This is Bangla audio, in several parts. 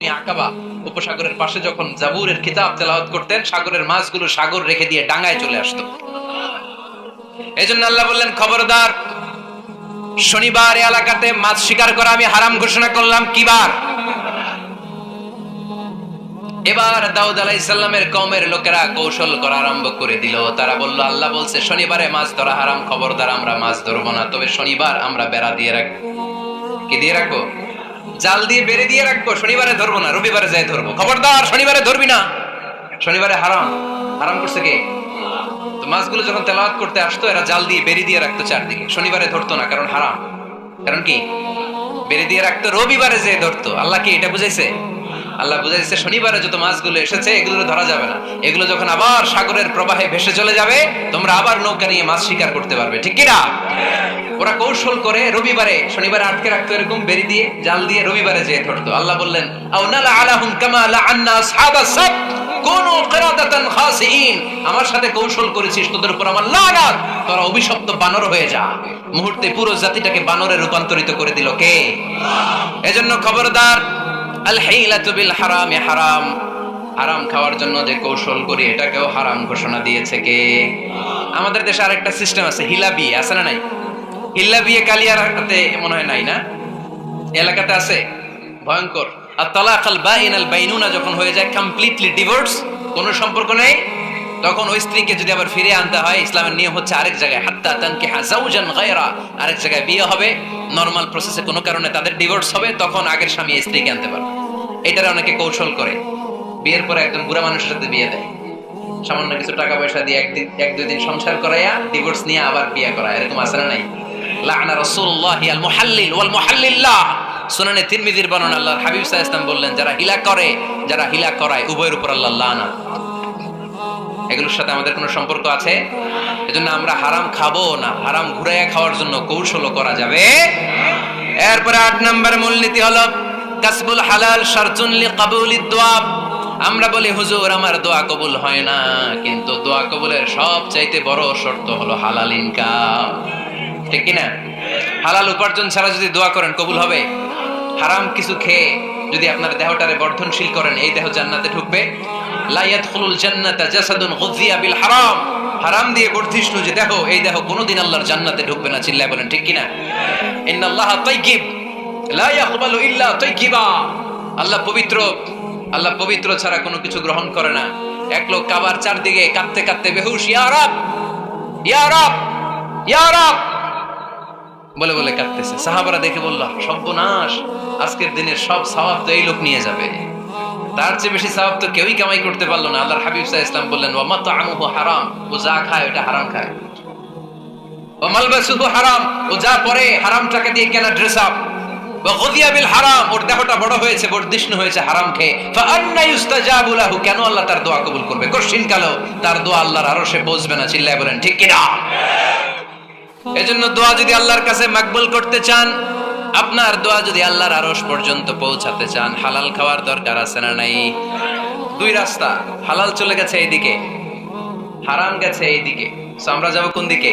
আকাবা উপসাগরের পাশে যখন জাবুরের কিতাব তেলাওয়াত করতেন, সাগরের মাছগুলো সাগর রেখে দিয়ে ডাঙায় চলে আসতো। এই জন্য আল্লাহ বললেন, খবরদার, শনিবার এলাকাতে মাছ শিকার করা আমি হারাম ঘোষণা করলাম। কি বার? এবার দাউদ আলাইহিস সালামের কওমের লোকেরা কৌশল করা আরম্ভ করে দিল। তারা বলল, আল্লাহ বলছে শনিবারে মাছ ধরা হারাম, খবরদার আমরা মাছ ধরবো না, তবে শনিবার আমরা বেড়া দিয়ে রাখবো। কি দিয়ে রাখবো? জাল দিয়ে বেড়ে দিয়ে রাখবো। শনিবারে ধরবো না, রবিবারে যাই ধরবো। খবরদার, শনিবারে ধরবি না, শনিবারে হারাম। হারাম করছে কে? তো মাছগুলো যখন তেলাওয়াত করতে আসতো, এরা জাল দিয়ে বেড়ে দিয়ে রাখতো চারদিকে। শনিবারে ধরতো না, কারণ হারাম। কারণ কি? বেড়ে দিয়ে রাখতো, রবিবারে যে ধরতো। আল্লাহ কি এটা বুঝাইছে? আল্লাহ বুঝাইছে শনিবারে যত মাছগুলো এসেছে এগুলো ধরা যাবে না। এগুলো যখন আবার সাগরের প্রবাহে ভেসে চলে যাবে, তোমরা আবার নৌকা নিয়ে মাছ শিকার করতে পারবে। ঠিক কিনা? ওরা কৌশল করে রবিবারে, শনিবারে আটকে রাখতো এরকম বেরি দিয়ে, জাল দিয়ে, রবিবারে যেয়ে ধরতো। আল্লাহ বললেন, আও নালা আলাহুম কামা লাআন্না আসহাবাস সাbt কুনু কিরাদাতান খাসিইন। আমার সাথে কৌশল করেছিস, তোদের উপর আমার লানাত, তোরা অভিশপ্ত বানর হয়ে যা। মুহূর্তে পুরো জাতিটাকে বানরে রূপান্তরিত করে দিল কে? এজন্য খবরদার, আল হিলাতু বিল হারামি হারাম। হারাম খাওয়ার জন্য যে কৌশল করি, এটাকেও হারাম ঘোষণা দিয়েছে কে? আমাদের দেশে আরেকটা সিস্টেম আছে, হিলা বিয়ে আছে না নাই? হিল্লা বিয়ে কালিয়ারাতে মনে হয় নাই না? এলাকাতে আছে, ভয়ঙ্কর। আর তালাক আল বাইন আল বাইনুনা যখন হয়ে যায়, কমপ্লিটলি ডিভোর্স, কোনো সম্পর্ক নেই, তখন ওই স্ত্রীকে যদি আবার ফিরে আনতে হয়, ইসলামের নিয়ম হচ্ছে আরেক জায়গায়, হাত্তা তানকিহা যাওজান গায়রা, আরেক জায়গায় বিয়ে হবে, নরমাল প্রসেসে কোনো কারণে তাদের ডিভোর্স হবে, তখন আগের স্বামী স্ত্রীকে আনতে পারবে। এটারে অনেকে কৌশল করে, বিয়ের পরে একজন বুড়া মানুষের সাথে বিয়ে দেয়, সামান্য কিছু টাকা পয়সা দিয়ে এক দুই দিন সংসার করাইয়া ডিভোর্স নিয়ে আবার বিয়ে করা। এরকম আছে না নাই? লাআনা রাসূলুল্লাহি আল মুহাল্লিল ওয়াল মুহাল্লিল্লাহ। সুনানে তিরমিজির বর্ণনা, আল্লাহর হাবিব সাল্লাল্লাহু আলাইহি ওয়াসাল্লাম বললেন, যারা হিলা করে, যারা হিলা করায়, উভয়ের উপর আল্লাহর লানাত। এগুলোর সাথে আমাদের কোনো সম্পর্ক আছে? এজন্য আমরা হারাম খাবো না। হারাম ঘুরাইয়া খাওয়ার জন্য কৌশলও করা যাবে। এরপরে ৮ নম্বর মূলনীতি হলো কাসবুল হালাল শারতুন লিকাবুলিদ দুআ। আমরা বলি, হুজুর আমার দোয়া কবুল হয় না, কিন্তু দোয়া কবুলের সবচাইতে বড় শর্ত হলো হালাল ইনকাম। ঠিক কিনা? হালাল উপার্জন ছাড়া যদি দোয়া করেন, কবুল হবে? হারাম কিছু খেয়ে যদি আপনার দেহটারে বর্ধনশীল করেন, এই দেহ জান্নাতে ঢুকবে? লা ইয়াদখুলুল জান্নাতা জাসাদুন গুযিয়া বিল হারাম। হারাম দিয়ে বর্ধিষ্ণু যে দেহ, এই দেহ কোনোদিন আল্লাহর জান্নাতে ঢুকবে না। চিল্লায় বলেন ঠিক কিনা? ইন্নাল্লাহা তাইয়্যিব লা ইয়াকবালু ইল্লা তাইয়্যিবা। আল্লাহ পবিত্র, আল্লাহ পবিত্র ছাড়া কোনো কিছু গ্রহণ করে না। এক লোক কাবার চারদিকে কাঁদতে কাঁদতে বেহুশ, ইয়া রাব, ইয়া রাব, ইয়া রাব বলে বলে কাঁদতেছে। সাহাবারা দেখে বলল, সর্বনাশ, আজকের দিনের সব সওয়াব তো এই লোক নিয়ে যাবে। তার চেয়ে বেশি সওয়াব তো কেউই কামাই করতে পারলো না। আল্লাহর হাবিব সাল্লাল্লাহু আলাইহি ওয়াসাল্লাম বললেন, ওয়া মাতআমুহু হারাম, ও যা খায় ওটা হারাম খায়। ওয়া মালবাসুহু হারাম, ও যা পরে হারাম টাকা দিয়ে কেনা ড্রেস আপ। ওয়া গুযিয়া বিল হারাম, ওর দেহটা বড় হয়েছে, বর্ধিষ্ণু হয়েছে হারাম খেয়ে। ফা আন্না ইউস্তাজাবু লাহু, কেন আল্লাহ তার দোয়া কবুল করবে? কঠিন কালো তার দোয়া আল্লাহর আরশে পৌঁছবে না। চিল্লায় বলেন ঠিক কিনা? এজন্য দোয়া যদি আল্লাহর কাছে মাকবুল করতে চান, আপনার দোয়া যদি আল্লাহর আরশ পর্যন্ত পৌঁছাতে চান, হালাল খাওয়ার দরকার আছে না নাই? দুই রাস্তা, হালাল চলে গেছে এইদিকে, হারাম গেছে এইদিকে। সো আমরা যাব কোন দিকে?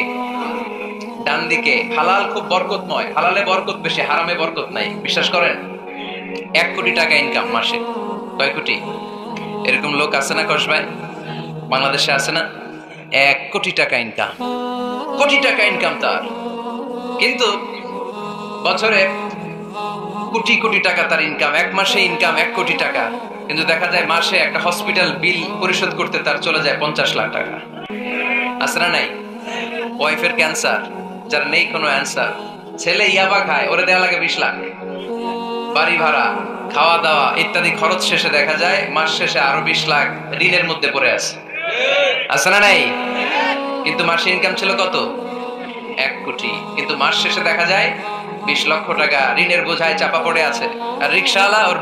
ডান দিকে। হালাল খুব বরকতময়, হালালে বরকত বেশি, হারামে বরকত নাই। বিশ্বাস করেন? 1 কোটি টাকা ইনকাম মাসে। কয় কোটি? এরকম লোক আছে না কসবায়? বাংলাদেশে আছে না? 1 কোটি টাকা ইনকাম, কোটি টাকা ইনকাম তার, কিন্তু বছরে কোটি কোটি টাকা তার ইনকাম। 1 মাসে ইনকাম 1 কোটি টাকা, কিন্তু দেখা যায় মাসে একটা হসপিটাল বিল পরিশোধ করতে তার চলে যায় 50 লাখ টাকা। আছে না নাই? ওয়াইফের ক্যান্সার, যার নেই কোনো অ্যান্সার। ছেলে ইয়াবা খায়, ওরে দেওয়া লাগে 20 লাখ। বাড়ি ভাড়া, খাওয়া দাওয়া ইত্যাদি খরচ শেষে দেখা যায় মাস শেষে আরো 20 লাখ ঋণের মধ্যে পড়ে আছে। আছে না নাই? কিন্তু মাসে ইনকাম ছিল কত? 1 কোটি, কিন্তু মাস শেষে দেখা যায় 20 লক্ষ টাকা ঋণের বোঝায় চাপা পড়ে আছে। আর রিকশাওয়ালা, ওর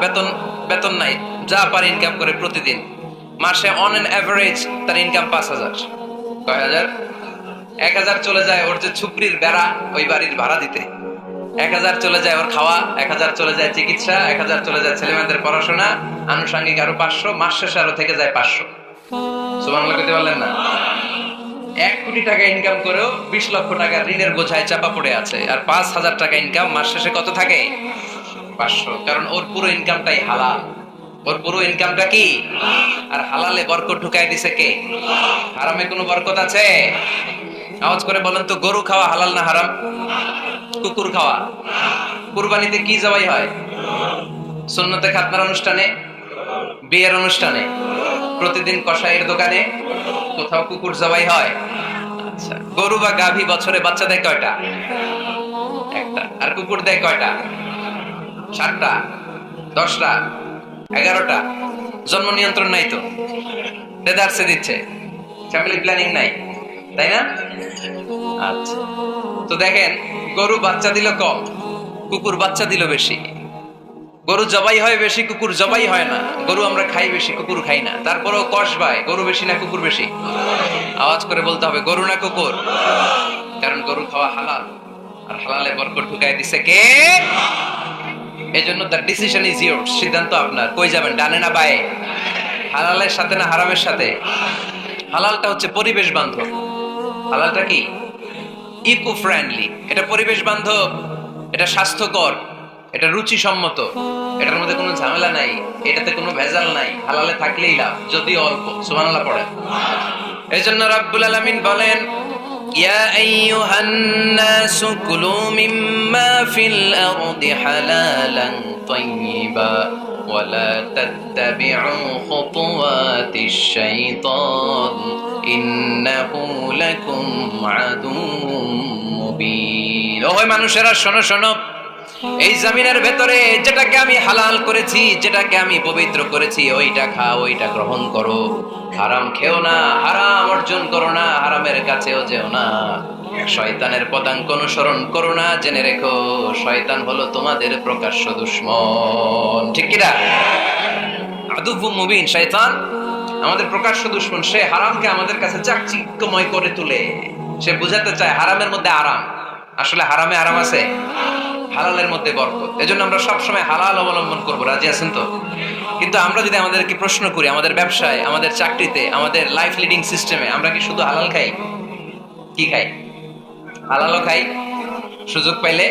বেতন নাই, যা পারে ইনকাম করে প্রতিদিন। মাসে অন এন এভারেজ তার ইনকাম 5,000। কয় হাজার? 1,000 চলে যায় ওর যে ছুপড়ির বেড়া, ওই বাড়ির ভাড়া দিতে। 1,000 চলে যায় ওর খাওয়া, 1,000 চলে যায় চিকিৎসা, 1,000 চলে যায় ছেলেমেয়েদের পড়াশোনা, আনুষঙ্গিক আরো 500, মাস শেষে আরো থেকে যায় 500। সুবহানাল্লাহ কইতে পারলেন না? 1 কোটি টাকা ইনকাম করেও 20 লক্ষ টাকা ঋণের বোঝায় চাপা পড়ে আছে। আর 5,000 টাকা ইনকাম, মাস শেষে কত থাকে? 500। কারণ ওর পুরো ইনকামটাই হালাল। ওর পুরো ইনকামটা কি? আর হালালে বরকত ঢুকাই দিছে কে? হারামে কোনো বরকত আছে? আওয়াজ করে বলেন তো, গরু খাওয়া হালাল না হারাম? কুকুর খাওয়া? কুরবানিতে কি জবাই হয়? সুন্নতে খাতনার অনুষ্ঠানে, বিয়ের অনুষ্ঠানে, প্রতিদিন কসাইয়ের দোকানে কোথাও কুকুর জবাই হয়? আচ্ছা, গরু বা গাভী বছরে বাচ্চা দেয় কয়টা? একটা। আর কুকুর দেয় কয়টা? 7টা, 10টা, 11টা? জন্ম নিয়ন্ত্রণ নাই তো, দেদারসে দিচ্ছে, ফ্যামিলি প্ল্যানিং নাই, তাই না? আচ্ছা, তো দেখেন, গরু বাচ্চা দিল কম, কুকুর বাচ্চা দিল বেশি। গরু জবাই হয় বেশি, কুকুর জবাই হয় না। গরু আমরা খাই বেশি, কুকুর খাই না। তারপরেও কসবায় গরু বেশি না কুকুর বেশি? আওয়াজ করে বলতে হবে, গরু না কুকুর? কারণ গরু খাওয়া হালাল, আর হালালে বরকত ঢুকাই দিছে কে? এজন্য দ্য ডিসিশন ইজ ইয়োরস, সিদ্ধান্ত আপনার। কই যাবেন, ডানে না বায়ে? হালালের সাথে না হারামের সাথে? হালালটা হচ্ছে পরিবেশ বান্ধব। হালালটা কি? Eco friendly. এটা পরিবেশ বান্ধব, এটা স্বাস্থ্যকর, এটা রুচিসম্মত, এটার মধ্যে কোনো ঝামেলা নাই, এটাতে কোনো ভেজাল নাই। হালালে থাকলেই লাভ, যদি অল্প। সুবহানাল্লাহ পড়েন। এজন্য রাব্বুল আলামিন বলেন, ইয়া আইয়ুহান নাসু কুলু মিম্মা ফিল আরদি হালালান তাইয়্যিবা ওয়া লা তাত্তাবি'উ খুতুওয়াতিশ শাইতান ইন্নাহু লাকুম আদুউম মুবিন। ওহে মানুষেরা, শোনো শোনো, এই জমিনের ভেতরে যেটাকে আমি হালাল করেছি, যেটাকে আমি পবিত্র করেছি, ওইটা খাও, ওইটা গ্রহণ করো। হারাম খেও না, হারাম অর্জন করো না, হারামের কাছেও যেও না। শয়তানের পদাঙ্ক অনুসরণ করো না। জেনে রেখো, শয়তান হলো তোমাদের প্রকাশ্য দুশমন। ঠিক কি না? আদুউম মুবিন। শয়তান আমাদের প্রকাশ্য দুশমন। সে হারামকে আমাদের কাছে চাকচিক্যময় করে তুলে। সে বুঝাতে চায় হারামের মধ্যে আরাম। আসলে হারামে আরাম আছে, হালালের মধ্যে বরকত। এজন্য আমরা সবসময় হালাল অবলম্বন করবো। রাজি আছেন তো? কিন্তু আমরা যদি আমাদেরকে প্রশ্ন করি, আমাদের ব্যবসায়, আমাদের চাকরিতে, আমাদের লাইফ লিডিং সিস্টেমে আমরা কি শুধু হালাল খাই? কি খাই? হালালও খাই, সুযোগ পাইলে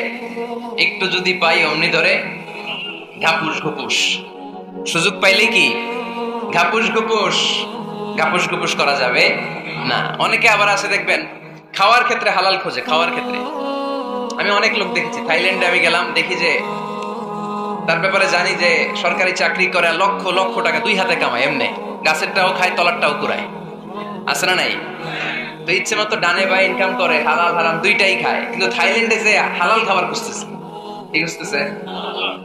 একটু যদি পাই অমনি ধরে ঘাপুস ঘুপুস। সুযোগ পাইলে কি ঘাপুস ঘুপুস? ঘাপুস ঘুপুস করা যাবে না। অনেকে আবার আছে দেখবেন, খাওয়ার ক্ষেত্রে হালাল খোঁজে। খাওয়ার ক্ষেত্রে আমি অনেক লোক দেখেছি। থাইল্যান্ডে আমি গেলাম, দেখি যে তার ব্যাপারে জানি যে সরকারি চাকরি করে, লক্ষ লক্ষ টাকা 2 হাতে কামায়। এমনি গাছেরটাও খায়, তলারটাও কুড়ায়। আছে না নাই? তো ইচ্ছে মতো ডানে বায়ে ইনকাম করে, হালাল হারাম দুইটাই খায়। কিন্তু থাইল্যান্ডে যে হালাল খাবার খুঁজতেছে, কি খুঁজতেছে?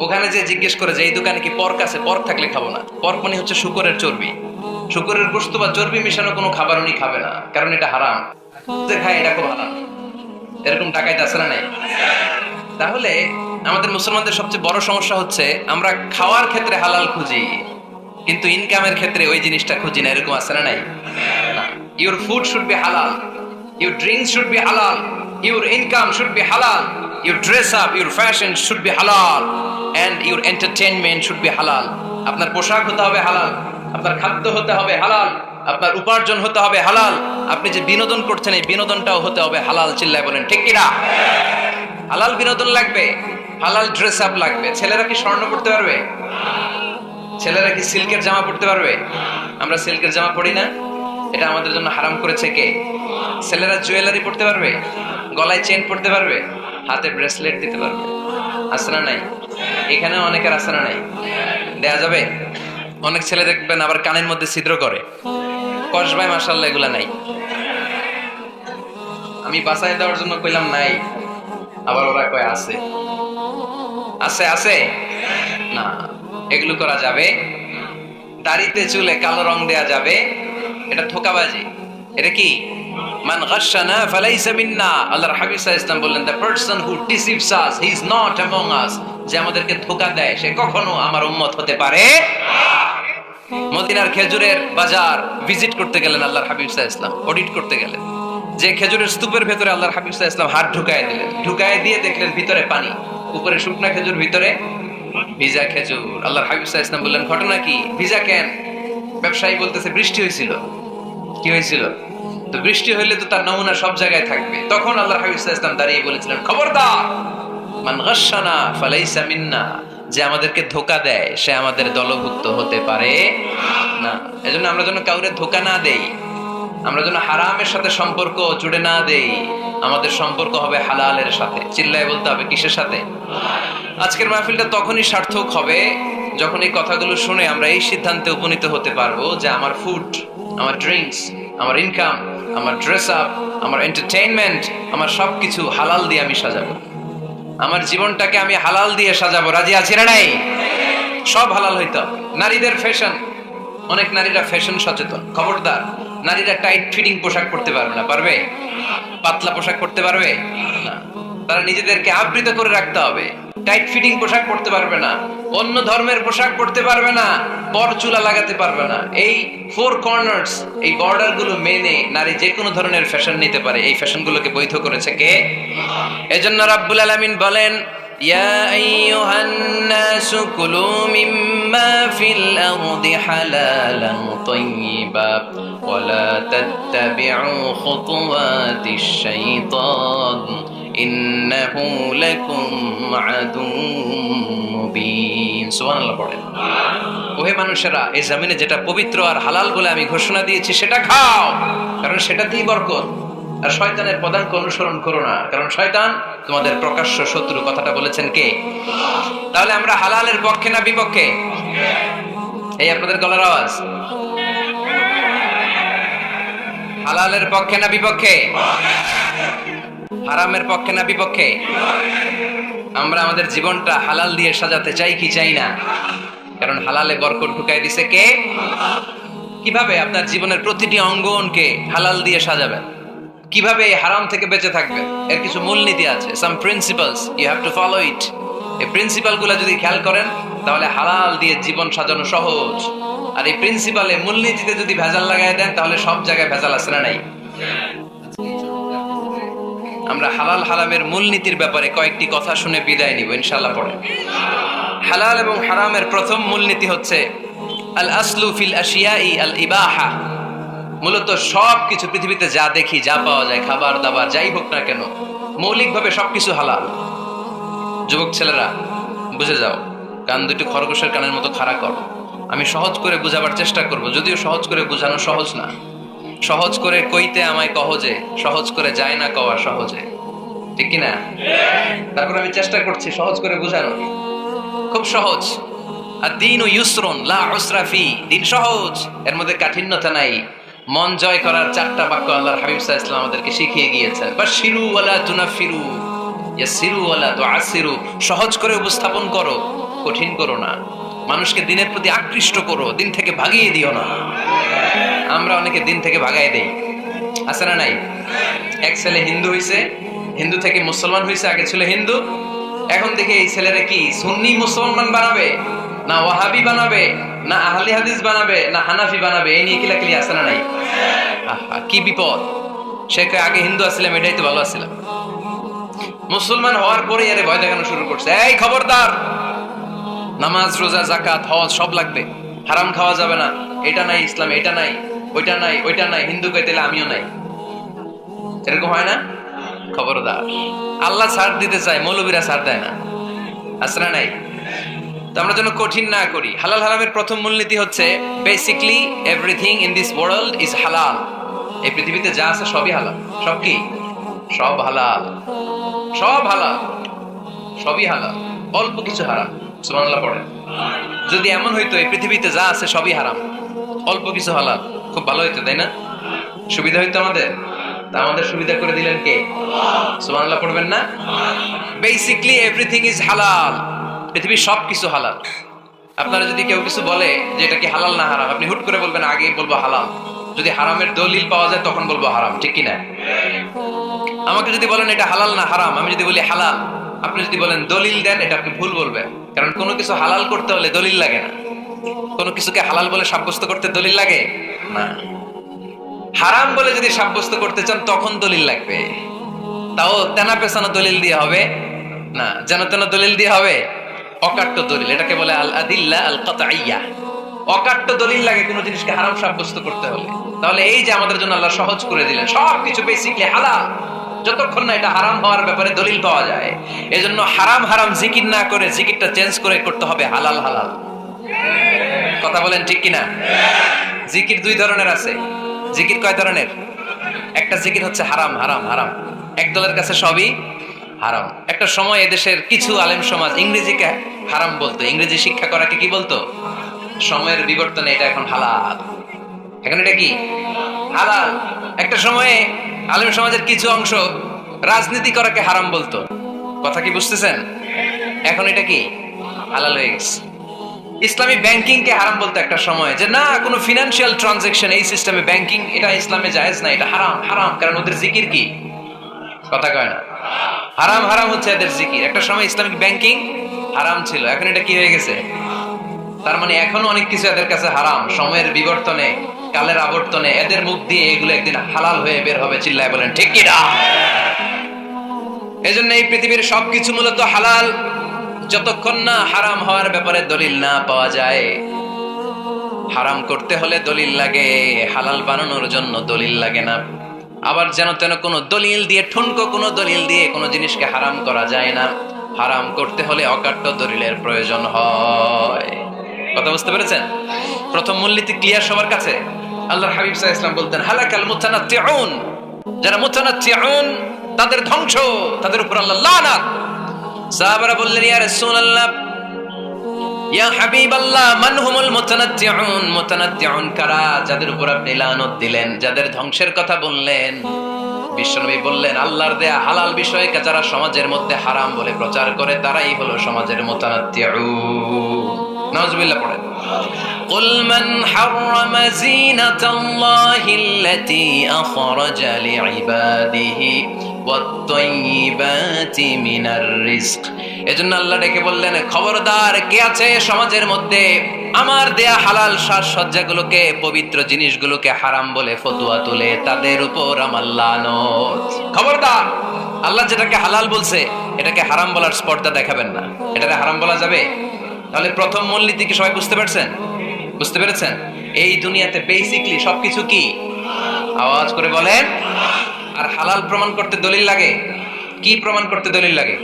ওখানে যে জিজ্ঞেস করে যে এই দোকানে কি পর্ক আছে? পর্ক থাকলে খাবো না। পর্ক মানে হচ্ছে শুকরের চর্বি। শুকরের গোশত বা চর্বি মিশানো কোনো খাবার উনি খাবে না, কারণ এটা হারাম। যে খায় এটা খুব হারাম। এরকম টাকাইতে আছে না নাই? তাহলে আমাদের মুসলমানদের সবচেয়ে বড় সমস্যা হচ্ছে আমরা খাওয়ার ক্ষেত্রে হালাল খুঁজি, কিন্তু ইনকামের ক্ষেত্রে ওই জিনিসটা খুঁজি না। এরকম আছে না নাই? Your food should be halal, your drinks should be halal, your income should be halal, your dress up, your fashion should be halal, and your entertainment should be halal. আপনার পোশাক হতে হবে হালাল, আপনার খাদ্য হতে হবে হালাল, আপনার উপার্জন হতে হবে হালাল, আপনি যে বিনোদন করছেন এই বিনোদনটাও হতে হবে হালাল। চিল্লায় বলেন ঠিক কিনা? হালাল বিনোদন লাগবে, হালাল ড্রেস আপ লাগবে। ছেলেরা কি স্বর্ণ পড়তে পারবে? ছেলেরা কি সিল্কের জামা পড়তে পারবে? আমরা সিল্কের জামা পরি না, এটা আমাদের জন্য হারাম করেছে কে? ছেলেরা জুয়েলারি পড়তে পারবে? গলায় চেন পড়তে পারবে? হাতে ব্রেসলেট দিতে পারবে? আছে না নাই? এখানে অনেকের আছে না নাই? দেয়া যাবে? অনেক ছেলে দেখবেন আবার কানের মধ্যে ছিদ্র করে। কসবায় মাশাআল্লাহ এগুলা নাই। আমি বাঁচাই দেওয়ার জন্য কইলাম নাই, আবার ওরা কয় আছে। আছে আছে না, এগুলো করা যাবে? দাড়িতে চুলে কালো রং দেয়া যাবে? এটা ধোঁকাবাজি। এটা কি? মান গাশশানা ফালাইসা মিন্না। আল্লাহর হাবিব সাল্লাল্লাহু আলাইহি ওয়াসাল্লাম বললেন, the person who deceives us he is not among us। যে আমাদেরকে ধোঁকা দেয় সে কখনো আমার উম্মত হতে পারে না। মদিনার খেজুরের বাজার ভিজিট করতে গেলেন আল্লাহর হাবিব সাল্লাল্লাহু আলাইহি ওয়াসাল্লাম, অডিট করতে গেলেন। যে খেজুরের স্তূপের ভেতরে আল্লাহর হাবিব সাল্লাল্লাহু আলাইহি ওয়াসাল্লাম হাত ঢুকায় দিলেন। ঢুকায় দিয়ে দেখলেন ভিতরে পানি, উপরে শুকনা খেজুর, ভিতরে ভিজা খেজুর। আল্লাহর হাবিব সাল্লাল্লাহু আলাইহি ওয়াসাল্লাম বললেন, ঘটনা কি? ভিজা কেন? ব্যবসায়ী বলতেছে বৃষ্টি হয়েছিল। কি হয়েছিল? তো বৃষ্টি হইলে তো তার নমুনা সব জায়গায় থাকবে। তখন আল্লাহর হাবিব সাল্লাল্লাহু আলাইহি ওয়াসাল্লাম দাঁড়িয়ে বলেছিলেন, খবরদার, মান গাশশানা ফালাইসা মিন্না। যে আমাদেরকে ধোঁকা দেয় সে আমাদের দলভুক্ত হতে পারে না। এজন্য আমরা যেন কাউরে ধোঁকা না দেই, আমরা যেন হারামের সাথে সম্পর্ক জুড়ে না দেই, আমাদের সম্পর্ক হবে হালালের সাথে। চিল্লায় বলতে হবে কিসের সাথে? আজকের মাহফিলটা তখনই সার্থক হবে যখন এই কথাগুলো শুনে আমরা এই সিদ্ধান্তে উপনীত হতে পারবো যে আমার ফুড, আমার ড্রিঙ্কস, আমার ইনকাম, আমার ড্রেস আপ, আমার এন্টারটেইনমেন্ট, আমার সবকিছু হালাল দিয়ে আমি সাজাবো। আমার জীবনটাকে আমি হালাল দিয়ে সাজাবো। রাজি আছি না নাই? সব হালাল হইতো। নারীদের ফ্যাশন, অনেক নারীরা ফ্যাশন সচেতন। খবরদার, নারীরা টাইট ফিটিং পোশাক পরতে পারবে না। পারবে? পাতলা পোশাক পরতে পারবে না। তারা নিজেদেরকে আবৃত করে রাখতে হবে। টাইট ফিটিং পোশাক পরতে পারবে না, অন্য ধর্মের পোশাক পরতে পারবে না, পর চুলা লাগাতে পারবে না। এই ফোর কর্নার্স, এই বর্ডার গুলো মেনে নারী যে কোনো ধরনের ফ্যাশন নিতে পারে। এই ফ্যাশন গুলোকে বৈধ করেছে কে? এজন্য রাব্বুল আলামিন বলেন, ইয়া আইয়ুহান নাসু কুলু মিম্মা ফিল আরদি হালালান তাইয়্যিবা ওয়া লা তাত্তাবিউ খুতুওয়াতিশ শাইতান ইন্নাহু লাকুম আদুউম মুবিন। সুবহানাল্লাহ পড়েন। ওহে মানুষেরা, এই জমিনে যেটা পবিত্র আর হালাল বলে আমি ঘোষণা দিয়েছি সেটা খাও, কারণ সেটাতেই বরকত। আর শয়তানের পদাঙ্ক অনুসরণ করো না, কারণ শয়তান তোমাদের প্রকাশ্য শত্রু। কথাটা বলেছেন কে? তাহলে আমরা হালালের পক্ষে না বিপক্ষে? এই আপনাদের গলার আওয়াজ। হালালের পক্ষে না বিপক্ষে? হারামের পক্ষে না বিপক্ষে? আমরা আমাদের জীবনটা হালাল দিয়ে সাজাতে চাই কি চাই না? কারণ হালালে বরকত ঢুকাই দিছে কে? কিভাবে আপনার জীবনের প্রতিটি অঙ্গনকে হালাল দিয়ে সাজাবেন? কিভাবে এই হারাম থেকে বেঁচে থাকবেন? এর কিছু মূলনীতি আছে, some principles, you have to follow it. এই প্রিন্সিপালগুলো যদি খেয়াল করেন তাহলে হালাল দিয়ে জীবন সাজানো সহজ। আর এই প্রিন্সিপালে, মূলনীতিতে যদি ভেজাল লাগাই দেন তাহলে সব জায়গায় ভেজাল আছে না নাই? আমরা হালাল হারামের মূলনীতির ব্যাপারে কয়েকটি কথা শুনে বিদায় নিব ইনশাআল্লাহ। পড়ে হালাল এবং হারামের প্রথম মূলনীতি হচ্ছে আল আসলু ফিল আশিয়াই আল ইবাহা। মূলত সবকিছু পৃথিবীতে যা দেখি, যা পাওয়া যায়, খাবার দাবার যাই হোক না কেন, মৌলিকভাবে সবকিছু হালাল। যুবক ছেলেরা বুঝে যাও, কান দুটি খরগোশের কানের মতো খাড়া করো। আমি সহজ করে বুঝাবার চেষ্টা করব, যদিও সহজ করে বোঝানো সহজ না। সহজ করে কইতে আমায় কহজে, সহজ করে যায় না কওয়া সহজে, ঠিক কিনা? তারপর আমি চেষ্টা করছি সহজ করে বোঝানো। খুব সহজ। আর দিন ও ইউসরুন লা উসরা ফি, দিন সহজ, এর মধ্যে কাঠিন্যতা নাই। মন জয় করার 4টা বাক্য আল্লাহর হাবিব সাল্লাল্লাহু আলাইহি ওয়াসাল্লাম আমাদেরকে শিখিয়ে গিয়েছেন। বাশিরু ওয়ালা তুনাফিরু, ইয়াসিরু ওয়ালা তুআসিরু। সহজ করে উপস্থাপন করো, কঠিন করো না। মানুষকে দিনের প্রতি আকৃষ্ট করো, দিন থেকে ভাগিয়ে দিও না। আমরা অনেকে দিন থেকে ভাগাই দেই, আছে না নাই? এক ছেলে হিন্দু হইছে, হিন্দু থেকে মুসলমান হইছে, আগে ছিল হিন্দু, এখন দেখে এই ছেলেরা কি সুন্নি মুসলমান বানাবে, না ওয়াহাবি বানাবে, না আহলে হাদিস বানাবে, না হানাফি বানাবে, এই নিয়ে কিলাকিলি, আছে না নাই? আহা, কি বিপদ! সে আগে হিন্দু আসছিলাম, এটাই তো ভালো আসছিলাম। মুসলমান হওয়ার পরে এর ভয় দেখানো শুরু করছে, এই খবরদার, নামাজ রোজা যাকাত হজ সব লাগবে, হারাম খাওয়া যাবে না, এটা নাই ইসলাম, এটা নাই, ওইটা নাই, ওইটা নাই, হিন্দু কইতে আমিও নাই। এরকম হয় না? খবরদার, আল্লাহ ছাড় দিতে চায়, মৌলবীরা ছাড় দেয় না, আছে না নাই? তো আমরা যেন কঠিন না করি। হালাল হারামের প্রথম মূলনীতি হচ্ছে basically everything in this world is হালাল। এই পৃথিবীতে যা আছে সবই হালাল। সব কি? সব হালাল, সব হালাল, সবই হালাল, অল্প কিছু হারাম। সুবহানাল্লাহ পড়েন। যদি এমন হইতো এই পৃথিবীতে যা আছে সবই হারাম, অল্প কিছু হালাল, খুব ভালো হইতো, তাই না? সুবিধা হইতো আমাদের। তা আমাদের সুবিধা করে দিলেন কে? সুবহানাল্লাহ পড়বেন না? বেসিকলি এভরিথিং ইজ হালাল। পৃথিবীর সব কিছু হালাল। আপনারা যদি কেউ কিছু বলে যে এটা কি হালাল না হারাম, আপনি হুট করে বলবেন আগে বলবো হালাল। যদি হারামের দলিল পাওয়া যায় তখন বলবো হারাম, ঠিক কিনা? আমাকে যদি বলেন এটা হালাল না হারাম, আমি যদি বলি হালাল, আপনি যদি বলেন দলিল দেন, এটা আপনি ভুল বলবেন। কারণ কোনো কিছু হালাল করতে হলে দলিল লাগে না। কোনো কিছুকে হালাল বলে সাব্যস্ত করতে দলিল লাগে না। হারাম বলে যদি সাব্যস্ত করতে চান তখন দলিল লাগবে, তাও তেনা পেছানো দলিল দিয়ে হবে না, যেন তেন দলিল দিয়ে হবে, অকাট্য দলিল। এটাকে বলে আল আদিল্লা আল কাতঈয়া। অকাট্য দলিল লাগে কোনো জিনিসকে হারাম সাব্যস্ত করতে হলে। তাহলে এই যে আমাদের জন্য আল্লাহ সহজ করে দিলেন, সবকিছু বেসিকলি হালাল। যতক্ষণ না এটা হারাম হওয়ার ব্যাপারে দলিল পাওয়া যায়। এজন্য হারাম হারাম জিকির না করে জিকিরটা চেঞ্জ করে করতে হবে হালাল হালাল। কথা বলেন ঠিক কিনা? জিকির দুই ধরনের আছে। জিকির কয় ধরনের? একটা জিকির হচ্ছে হারাম হারাম হারাম, একদলের কাছে সবই হারাম। একটা সময় এদেশের কিছু আলেম সমাজ ইংরেজিকে হারাম বলতো, ইংরেজি শিক্ষা করাকে কি বলতো? সময়ের বিবর্তনে এটা এখন হালাল। এখন এটা কি হালাল। একটা সময়ে আলেম সমাজের কিছু অংশ রাজনীতি করাকে হারাম বলতো। কথা কি বুঝতেছেন? এখন এটা কি হালাল হয়ে গেছে। ইসলামী ব্যাংকিং কে হারাম বলতো একটা সময়, যে না কোনো ফিনান্সিয়াল ট্রানজাকশন এই সিস্টেমে ব্যাংকিং এটা ইসলামে জায়েজ না, এটা হারাম হারাম, কারণ ওদের জিকির কি? কথা কয় না? হারাম হারাম হচ্ছে এদের জিকির। একটা সময় ইসলামিক ব্যাংকিং হারাম ছিল, এখন এটা কি হয়ে গেছে? তার মানে এখনো অনেক কিছু এদের কাছে হারাম। সময়ের বিবর্তনে, কালের আবর্তনে এদের মুখ দিয়ে এগুলো একদিন হালাল হয়ে বের হবে। চিল্লায় বলেন ঠিক কি না? এজন্য এই পৃথিবীর সবকিছু মূলত হালাল, যতক্ষণ না হারাম হওয়ার ব্যাপারে দলিল না পাওয়া যায়। হারাম করতে হলে দলিল লাগে, হালাল বানানোর জন্য দলিল লাগে না। আবার যেন তেন কোনো দলিল দিয়ে, ঠুনকো কোনো দলিল দিয়ে কোনো জিনিসকে হারাম করা যায় না। হারাম করতে হলে অকাট্য দলিলের প্রয়োজন হয়। কথা বুঝতে পেরেছেন? প্রথম মূলনীতি ক্লিয়ার সবার কাছে? আল্লাহর হাবিব সাল্লাল্লাহু আলাইহি ওয়াসাল্লাম বলতেন হালাকাল মুতানাত্তিউন, যারা মুতানাত্তিউন তাদের ধ্বংস, তাদের উপর আল্লাহ লানাত। সাহাবারা বললেন ইয়া রাসূলুল্লাহ, ইয়া হাবিবাল্লাহ, মান হুমুল মুতানাত্তিউন? মুতানাত্তিউন কারা যাদের উপর আপনি লানত দিলেন, যাদের ধ্বংসের কথা বললেন? বিশ্বনবী বললেন আল্লাহর দেয়া হালাল বিষয়কে যারা সমাজের মধ্যে হারাম বলে প্রচার করে তারাই হলো সমাজের মুতানাত্তিউন। নাউজুবিল্লাহ পড়েন। قل من حرم زينة الله التي أخرج لعباده والطيبات من الرزق। এজন্য আল্লাহ ডেকে বললেন খবরদার, কে আছে সমাজের মধ্যে আমার দেয়া হালাল সাজসজ্জাগুলোকে, পবিত্র জিনিসগুলোকে হারাম বলে ফতোয়া তুলে, তাদের উপর আমার লানত। খবরদার, আল্লাহ যেটাকে হালাল বলছে এটাকে হারাম বলার স্পর্ধা দেখাবেন না। এটাকে হারাম বলা যাবে? তাহলে প্রথম মূলনীতি কি সবাই বুঝতে পারছেন? বুঝতে পেরেছেন? এই দুনিয়াতে বেসিকলি সবকিছু কি? আওয়াজ করে বলেন। আর হালাল প্রমাণ করতে দলিল লাগে। কি প্রমাণ করতে দলিল লাগে?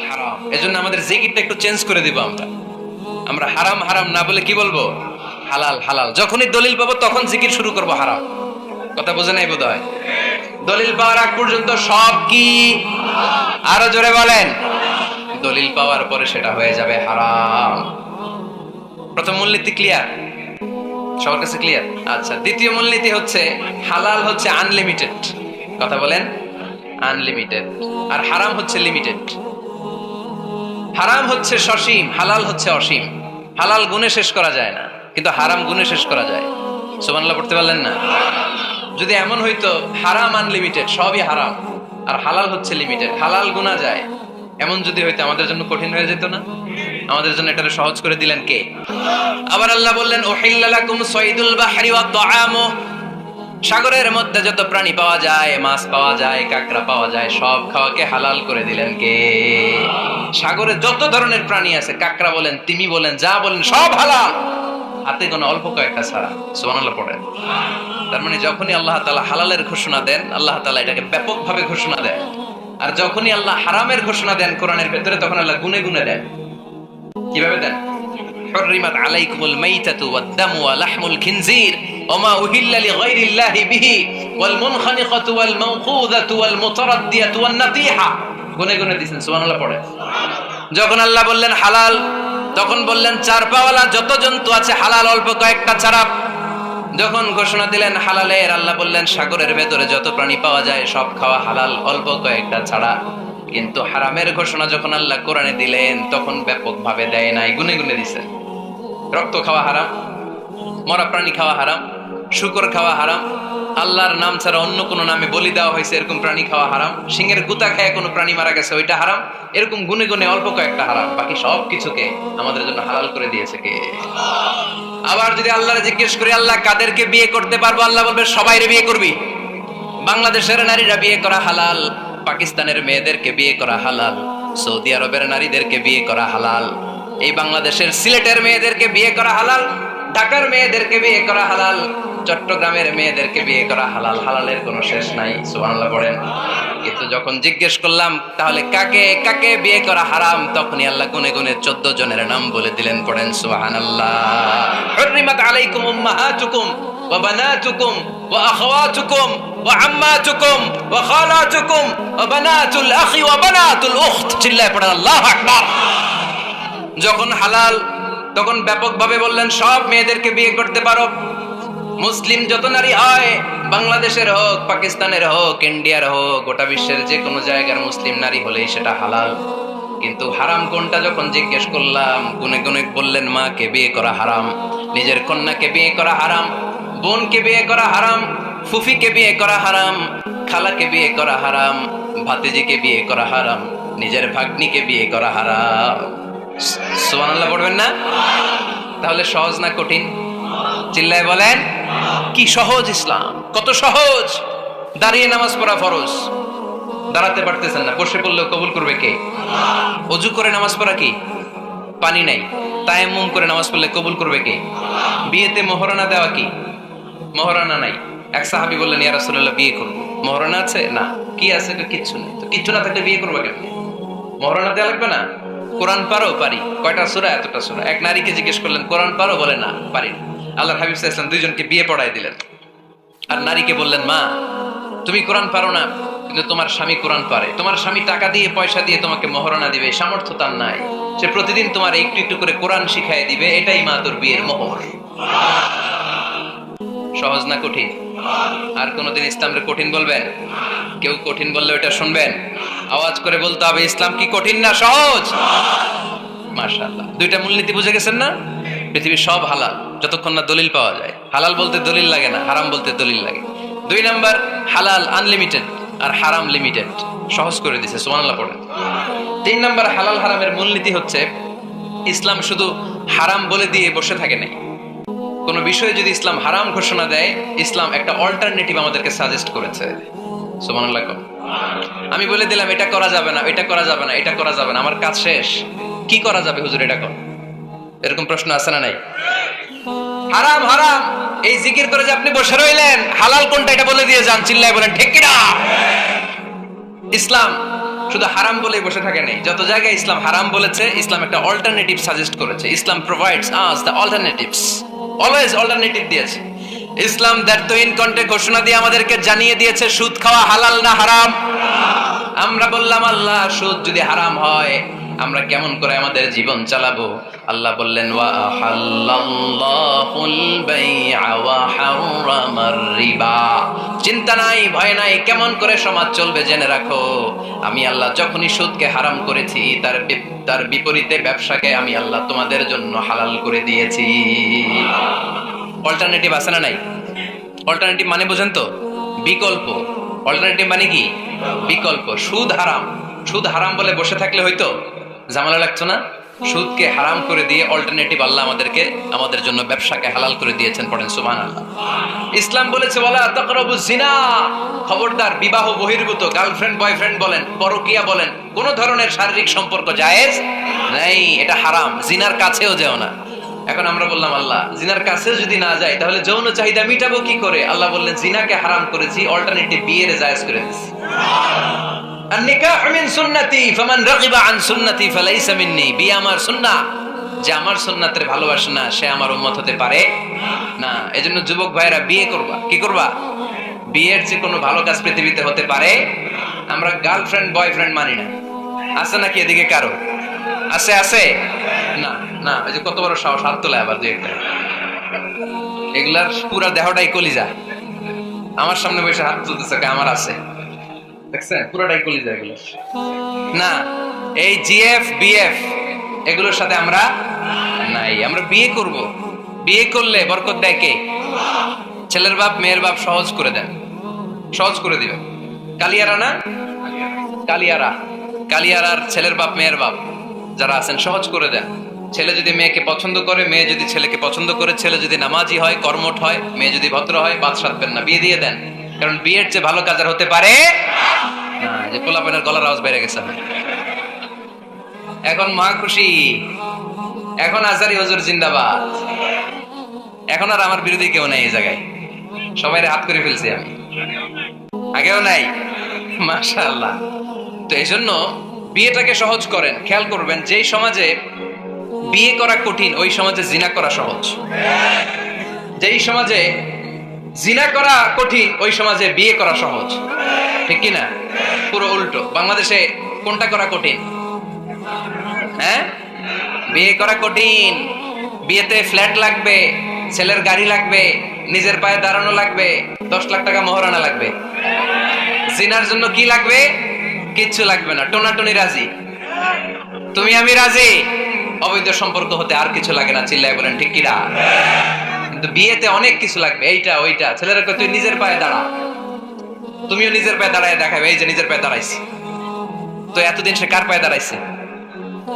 হারাম। এজন্য আমাদের জিকিরটা একটু চেঞ্জ করে দিব। আমরা হারাম হারাম না বলে কি বলবো? হালাল হালাল। যখনই দলিল পাবো তখন জিকির শুরু করব হারাম। কথা বোঝে নাই বোধহয়? দলিল পাওয়ার আগ পর্যন্ত সব কি? আরো জোরে বলেন। দলিল পাওয়ার পরে সেটা হয়ে যাবে হারাম। প্রথম মূলনীতি ক্লিয়ার? সবার কাছে ক্লিয়ার? আচ্ছা, দ্বিতীয় মূলনীতি হচ্ছে হালাল হচ্ছে আনলিমিটেড। কথা বলেন, আনলিমিটেড। আর হারাম হচ্ছে লিমিটেড। হারাম হচ্ছে সসীম, হালাল হচ্ছে অসীম। হালাল গুণে শেষ করা যায় না, কিন্তু হারাম গুণে শেষ করা যায়। সুবহানাল্লাহ পড়তে পারলেন না? যদি এমন হইতো হারাম আনলিমিটেড, সবই হারাম, আর হালাল হচ্ছে লিমিটেড, হালাল গুণা যায়, এমন যদি হইতো আমাদের জন্য কঠিন হয়ে যেত না? আমাদের জন্য এটা সহজ করে দিলেন কে? আবার আল্লাহ বললেন উহিল্লা লাকুম সাইদুল বাহরি ওয়া তাআমু, সাগরের মধ্যে যত প্রাণী পাওয়া যায়, মাছ পাওয়া যায়, কাঁকড়া পাওয়া যায়, সব খাওয়াকে হালাল করে দিলেন কে? সাগরে যত ধরনের প্রাণী আছে, কাঁকড়া বলেন, তিমি বলেন, যা বলেন সব হালাল, হাতে কোনো অল্প কয়েকটা ছাড়া। সুবহানাল্লাহ পড়েন। তার মানে যখনই আল্লাহ তাআলা হালালের ঘোষণা দেন, আল্লাহ তাআলা এটাকে ব্যাপকভাবে ঘোষণা দেন। আর যখনই আল্লাহ হারামের ঘোষণা দেন কোরআনের ভেতরে, তখন আল্লাহ গুনে গুনে দেন। কিভাবে দেন? হুররিমাত আলাইকুমুল মাইতাতু ওয়াদ-দামু ওয়া লাহমুল খিনজির ওয়া মা উহিল্লা লিগাইরিল্লাহি বিহি ওয়াল মুনখানিকাতু ওয়াল মাওকুযাতু ওয়াল মুতারাদ্দিয়াতু ওয়ান নাতিহা। গুনে গুনে দিয়েছেন। সুবহানাল্লাহ পড়ে। যখন আল্লাহ বললেন হালাল, তখন বললেন চার পাওয়ালা যত জন্তু আছে হালাল, অল্প কয়েকটা ছাড়া। যখন ঘোষণা দিলেন হালালের, আল্লাহ বললেন সাগরের ভেতরে যত প্রাণী পাওয়া যায় সব খাওয়া হালাল, অল্প কয়েকটা ছাড়া। কিন্তু হারামের ঘোষণা যখন আল্লাহ কোরআনে দিলেন, তখন ব্যাপকভাবে দেয় নাই, গুনে গুনে দিয়েছেন। রক্ত খাওয়া হারাম, মরা প্রাণী খাওয়া হারাম, শূকর খাওয়া হারাম, আল্লাহর নাম ছাড়া অন্য কোনো নামে বলি দেওয়া হয়েছে এরকম প্রাণী খাওয়া হারাম, সিংহের গুতা খায় কোনো প্রাণী মারা গেছে ওইটা হারাম। এরকম গুনে গুনে অল্প কয়েকটা হারাম, বাকি সব কিছুকে আমাদের জন্য হালাল করে দিয়েছে কে? আবার যদি আল্লাহর জিজ্ঞেস করি আল্লাহ কাদেরকে বিয়ে করতে পারবো, আল্লাহ বলবে সবাইরে বিয়ে করবি। বাংলাদেশের নারীরা বিয়ে করা হালাল, পাকিস্তানের মেয়েদেরকে বিয়ে করা হালাল, সৌদি আরবের নারীদেরকে বিয়ে করা হালাল, এই বাংলাদেশের সিলেটের মেয়েদেরকে বিয়ে করা হালাল, ঢাকার মেয়েদেরকে বিয়ে করা হালাল, চট্টগ্রামের মেয়েদেরকে বিয়ে করা হালাল, হালালের কোনো শেষ নাই, সুবহানাল্লাহ পড়েন। কিন্তু যখন জিজ্ঞেস করলাম তাহলে কাকে কাকে বিয়ে করা হারাম, তখনই আল্লাহ গুনে গুনে 14 জনের নাম বলে দিলেন, পড়েন সুবহানাল্লাহ। হুররিমাত আলাইকুম উম্মাহাতুকুম ওয়া বানাতুকুম ওয়া আখাওয়াতুকুম ওয়া আম্মাতুকুম ওয়া খালাতুকুম ওয়া বানাতুল আখি ওয়া বানাতুল উখত, চিল্লায়ে পড়েন আল্লাহু আকবার। যখন হালাল তখন ব্যাপকভাবে বললেন সব মেয়েদেরকে বিয়ে করতে পারো। মুসলিম যত নারী হয়, বাংলাদেশের হোক, পাকিস্তানের হোক, ইন্ডিয়ার হোক, গোটা বিশ্বের যে কোনো জায়গার মুসলিম নারী হলেই সেটা হালাল। কিন্তু হারাম কোনটা যখন জিজ্ঞেস করলাম, গুনে গুনে বললেন মাকে বিয়ে করা হারাম, নিজের কন্যাকে বিয়ে করা হারাম, বোনকে বিয়ে করা হারাম, ফুফিকে বিয়ে করা হারাম, খালাকে বিয়ে করা হারাম, ভাতিজিকে বিয়ে করা হারাম, নিজের ভাগ্নিকে বিয়ে করা হারাম। সুবহানাল্লাহ পড়বেন না? তাহলে সহজ না কঠিন? চিল্লায় বলেন, কি সহজ ইসলাম, কত সহজ। দাঁড়িয়ে নামাজ পড়া ফরজ, দাঁড়াতে পারতেছেন না, বসে পড়লেও কবুল করবে কে? ওযু করে নামাজ পড়া কি? পানি নাই, তায়াম্মুম করে নামাজ পড়লে কবুল করবে কে? বিয়েতে মোহরানা দেওয়া কি? মোহরানা নাই। এক সাহাবী বললেন, ইয়া রাসূলুল্লাহ বিয়ে করব, মোহরানা আছে? না। কি আছে? কিচ্ছু নেই। তো কিচ্ছু না থাকলে বিয়ে করবা কেমনে? মোহরানা দেওয়া লাগবে না? কোরআন পারো? পারি। কয়টা সূরা? এতটা সূরা। এক নারীকে জিজ্ঞেস করলেন, কোরআন পারো? বলে না, পারি না। আল্লাহর হাবিব সাল্লাল্লাহু আলাইহি ওয়াসাল্লাম দুইজনকে বিয়ে পড়ায় দিলেন। আর নারীকে বললেন, মা তুমি কোরআন পারো না, কিন্তু তোমার স্বামী কোরআন পারে, তোমার স্বামী টাকা দিয়ে পয়সা দিয়ে তোমাকে মোহরানা দিবে, সামর্থ্য তার নাই, সে প্রতিদিন তোমার একটু একটু করে কোরআন শিখায় দিবে, এটাই মা তোর বিয়ের মোহর। সহজ না কঠিন? আর কোনদিন ইসলামরে কঠিন বলবেন? কেউ কঠিন বললে ওটা শুনবেন? আওয়াজ করে বলতে হবে, ইসলাম কি কঠিন না সহজ? মাশাআল্লাহ। দুইটা মূলনীতি বুঝে গেছেন না? পৃথিবীর সব হালাল যতক্ষণ না দলিল পাওয়া যায়। হালাল বলতে দলিল লাগে না, হারাম বলতে দলিল লাগে। 2 নাম্বার, হালাল আনলিমিটেড আর হারাম লিমিটেড, সহজ করে দিয়েছে, সুবহানাল্লাহ পড়েন। 3 নাম্বার, হালাল হারামের মূলনীতি হচ্ছে ইসলাম শুধু হারাম বলে দিয়ে বসে থাকে নাই। কোন বিষয়ে যদি ইসলাম হারাম ঘোষণা দেয়, ইসলাম একটা অল্টারনেটিভ আমাদেরকে সাজেস্ট করেছে, সুবহানাল্লাহ। আমি বলে দিলাম এটা করা যাবে না, এটা করা যাবে না, এটা করা যাবে না, আমার কাজ শেষ, কি করা যাবে হুজুর এটা কর? এরকম প্রশ্ন আছে না নাই? হারাম হারাম এই জিকির করে যে আপনি বসে রইলেন, হালাল কোনটা এটা বলে দিয়ে যান, চিল্লায় বলেন ঠিক কি না? ইসলাম শুধু হারাম বলে বসে থাকে নাই, যত জায়গায় ইসলাম হারাম বলেছে, ইসলাম একটা অল্টারনেটিভ সাজেস্ট করেছে। Islam provides us the alternatives, always alternative দিয়েছে। ইসলাম দ্যাট ইন কন্টে ঘোষণা দিয়ে আমাদেরকে জানিয়ে দিয়েছে সুদ খাওয়া হালাল না হারাম। আমরা বললাম, আল্লাহ সুদ যদি হারাম হয় আমরা কেমন করে আমাদের জীবন চালাবো? আল্লাহ বললেন, ওয়া আহাল্লাল্লাহুল বাই'a ওয়া হারামার রিবা। চিন্তা নাই, ভয় নাই, কেমন করে সমাজ চলবে জেনে রাখো, আমি আল্লাহ যখনই সুদকে হারাম করেছি, তার বিপরীতে ব্যবসাকে আমি আল্লাহ তোমাদের জন্য হালাল করে দিয়েছি। অল্টারনেটিভ আছে না নাই? অল্টারনেটিভ মানে বুঝেন তো? বিকল্প। অল্টারনেটিভ মানে কি? বিকল্প। সুদ হারাম, সুদ হারাম বলে বসে থাকলে হয়তো ঝামেলা লাগতো না? সুদকে হারাম করে দিয়ে অল্টারনেটিভ আল্লাহ আমাদেরকে, আমাদের জন্য ব্যবসাকে হালাল করে দিয়েছেন, পড়েন সুবহানাল্লাহ। ইসলাম বলেছে, ওয়ালা তাকরাবুজ জিনা, খবরদার বিবাহ বহির্ভূত, গার্লফ্রেন্ড বয়ফ্রেন্ড বলেন, পরকীয়া বলেন, কোন ধরনের শারীরিক সম্পর্ক জায়েজ নাই, এটা হারাম, জিনার কাছেও যেও না। এখন আমরা বললাম, আল্লাহ জিনার কাছেও যদি না যায় তাহলে যৌন চাহিদা মিটাবো কি করে? আল্লাহ বললেন, জিনাকে হারাম করেছি, অল্টারনেটিভ বিয়ের জায়েজ করে দিয়েছি। আন-নিকাহ মিন সুন্নতি ফামান রাগিবা আন সুন্নতি ফালাইসা মিন্নি, বিয়ে আমার সুন্নাহ, যে আমার সুন্নাতের ভালোবাসে না সে আমার উম্মত হতে পারে না। এজন্য যুবক ভাইরা বিয়ে করবা, কি করবা? বিয়ের যে কোনো ভালো কাজ পৃথিবীতে হতে পারে। আমরা গার্লফ্রেন্ড বয়ফ্রেন্ড মানি না, আছে নাকি এদিকে কারো? আছে? আছে না? না, ওই যে কত বড় সাহস, হাত তোলা আবার দুই একটা, এগুলার পুরা দেহটাই কলিজা। আমার সামনে বসে হাত তুলতেছে, আমার আছে, দেখছেন পুরাটাই কলিজা এগুলো। না, এই জিএফ বিএফ এগুলোর সাথে আমরা নাই। আমরা বিয়ে করব, বিয়ে করলে বরকত দেয় কে? ছেলের বাপ মেয়ের বাপ সহজ করে দেন, সহজ করে দিবেন। কালিয়ারা না, কালিয়ারা, কালিয়ারার ছেলের বাপ মেয়ের বাপ যারা আছেন সহজ করে দেন। ছেলে যদি মেয়েকে পছন্দ করে, মেয়ে যদি ছেলেকে পছন্দ করে, ছেলে যদি নামাজি হয়, কর্মঠ হয়, মেয়ে যদি ভদ্র হয়, বাদ সাধবেন না, বিয়ে দিয়ে দেন। কারণ বিয়ের চেয়ে ভালো কাজ আর হতে পারে না। যে পোলাপেনের গলার আওয়াজ বেড়ে গেছে এখন মহা খুশি, এখন আজারি হুজুর জিন্দাবাদ। এখন আর আমার বিরোধী কেউ নাই এই জায়গায়, সবাই হাত করে ফেলছি আমি, আগেও নাই। মাশাআল্লাহ। তো এই জন্য বিয়েটাকে সহজ করেন। খেয়াল করবেন, যেই সমাজে বিয়ে করা কঠিন ওই সমাজে জিনা করা সহজ, যেই সমাজে জিনা করা কঠিন ওই সমাজে বিয়ে করা সহজ, ঠিক কি না? পুরো উল্টো। বাংলাদেশে কোনটা করা কঠিন? হ্যাঁ, বিয়ে করা কঠিন। বিয়েতে ফ্ল্যাট লাগবে, ছেলের গাড়ি লাগবে, নিজের পায়ে দাঁড়ানো লাগবে, 10 লাখ টাকা মহারণা লাগবে। জিনার জন্য কি লাগবে? কিচ্ছু লাগবে না, টোনাটুনি রাজি, তুমি আমি রাজি। অবৈধ সম্পর্ক হতে আর কিছু লাগে না, চিল্লায় বলেন ঠিক কিনা? কিন্তু বিয়েতে অনেক কিছু লাগবে, এইটা ওইটা। ছেলেরা কই তুই নিজের পায়ে দাঁড়া, তুমিও নিজের পায়ে দাঁড়ায় দেখাবে, এই যে নিজের পায়ে দাঁড়াইছি। তো এতদিন সে কার পায়ে দাঁড়াইছে?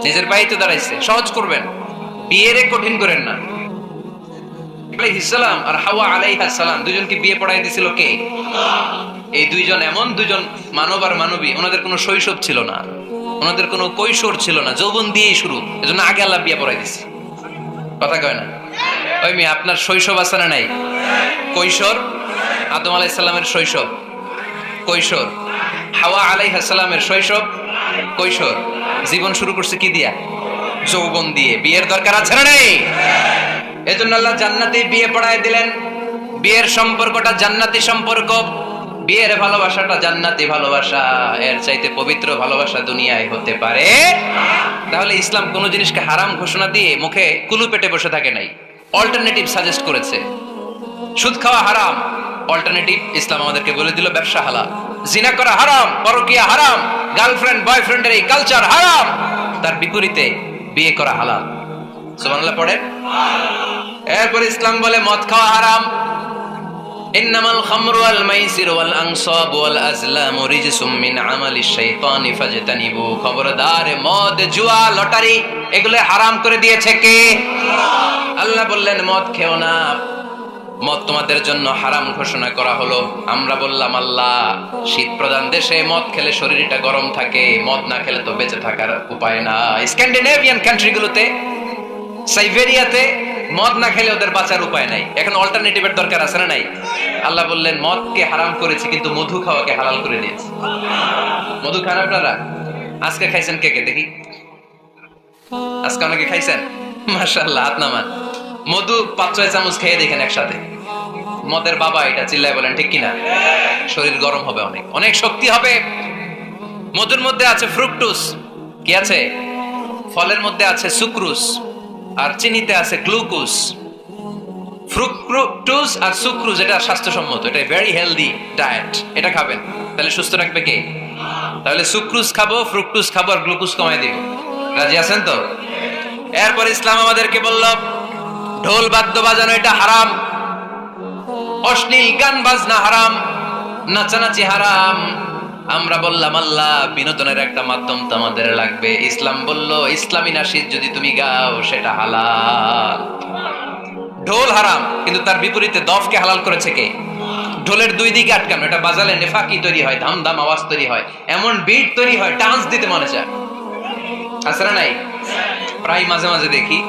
নিজের পায়েই তো দাঁড়াইছে। সহজ করবেন, বিয়েরে কঠিন করেন না। আলাইহিস সালাম আর হাওয়া আলাইহাস সালাম দুজনকে বিয়ে পড়াই দিছিল কে? এই দুইজন এমন দুজন মানব আর মানবী, ওনাদের কোনো শৈশব ছিল না, ওনাদের কোনো কৈশোর ছিল না, যৌবন দিয়েই শুরু। এজন্য আগে আল্লাহ বিয়ে পড়াই দিছে। কথা কয় না? ওই মেয়ে, আপনার শৈশব আছে না নাই? কৈশোর আদম আলাইহিস সালামের শৈশব, কৈশোর। হাওয়া আলাইহিস সালামের শৈশব, কৈশোর। জীবন শুরু করছে কি দিয়া? যৌবন দিয়ে। বিয়ের দরকার আছে না নাই? এজন্য আল্লাহ জান্নাতে বিয়ে পড়ায় দিলেন। বিয়ের সম্পর্কটা জান্নাতি সম্পর্ক, বিয়ের ভালোবাসাটা জান্নাতি ভালোবাসা। এর চাইতে পবিত্র ভালোবাসা দুনিয়ায় হতে পারে? তাহলে ইসলাম কোন জিনিসকে হারাম ঘোষণা দিয়ে মুখে কুলু পেটে বসে থাকে নাই, অল্টারনেটিভ সাজেস্ট করেছে। সুদ খাওয়া হারাম, অল্টারনেটিভ ইসলাম আমাদেরকে বলে দিল ব্যবসা হালাল। জিনা করা হারাম, পরকিয়া হারাম, গার্লফ্রেন্ড বয়ফ্রেন্ডের এই কালচার হারাম, তার বিপরীতে বিয়ে করা হালাল। সুবহানাল্লাহ পড়ে। এরপর ইসলাম বলে মদ খাওয়া হারাম। ইন্নামাল খামরু ওয়াল মাইসিরু ওয়াল আনসাবু ওয়াল আজলামু রিজসুম মিন আমালিশ শাইতানি ফাজতানিবু। খবরদার, মদ, জুয়া, লটারি এগুলো হারাম করে দিয়েছে কে? আল্লাহ বললেন মদ খেও না, মদ তোমাদের জন্য হারাম ঘোষণা করা হলো। আমরা বললাম আল্লাহ, শীত প্রধান দেশে মদ খেলে শরীরটা গরম থাকে, মদ না খেলে তো বেঁচে থাকার উপায় না। স্ক্যান্ডিনেভিয়ান কান্ট্রিগুলোতে, সাইবেরিয়াতে মদ না খেলে ওদের বাঁচার উপায় নাই। এখন অল্টারনেটিভের দরকার আছে না নাই? আল্লাহ বললেন মদকে হারাম করেছি, কিন্তু মধু খাওয়াকে হালাল করে দিয়েছি। মধু খান আপনারা? আজকে খাইছেন কে কে দেখি? আজকে অনেকে খাইছেন? মাশাআল্লাহ, হাত নামান। মধু 5-6 চামচ খেয়ে দেখেন একসাথে। মদের বাবা এটা, চিল্লায় বলেন ঠিক কিনা? শরীর গরম হবে, অনেক অনেক শক্তি হবে। মধুর মধ্যে আছে ফ্রুকটোজ, কি আছে? ফলের মধ্যে আছে সুক্রোজ, আর চিনিতে আছে গ্লুকোজ। ফ্রুকটোজ আর সুক্রোজ এটা স্বাস্থ্যসম্মত, এটা ভেরি হেলদি ডায়েট। এটা খাবেন, তাহলে সুস্থ রাখবে কে? তাহলে সুক্রোজ খাবো, ফ্রুকটোজ খাবো, আর গ্লুকোজ কমাই দিব। রাজি আছেন তো? এরপর ইসলাম আমাদেরকে বলল ঢোল বাদ্য বাজানো এটা হারাম, অশ্লীল গান বাজনা হারাম, নাচানাচি হারাম। আমরা বললাম আল্লাহ, বিনোদনের একটা মাধ্যম তো আমাদের লাগবে। ইসলাম বলল ইসলামী নাশিদ যদি তুমি গাও সেটা হালাল। ঢোল হারাম, কিন্তু তার বিপরীতে দফকে হালাল করেছে কে? ঢোলের দুই দিকে আটকানো, এটা বাজালে নেফাকি তৈরি হয়, ধাম ধাম আওয়াজ তৈরি হয়, এমন বিট তৈরি হয়, ডান্স দিতে মনে চায়। আছে না নাই? প্রায় মাঝে মাঝে দেখি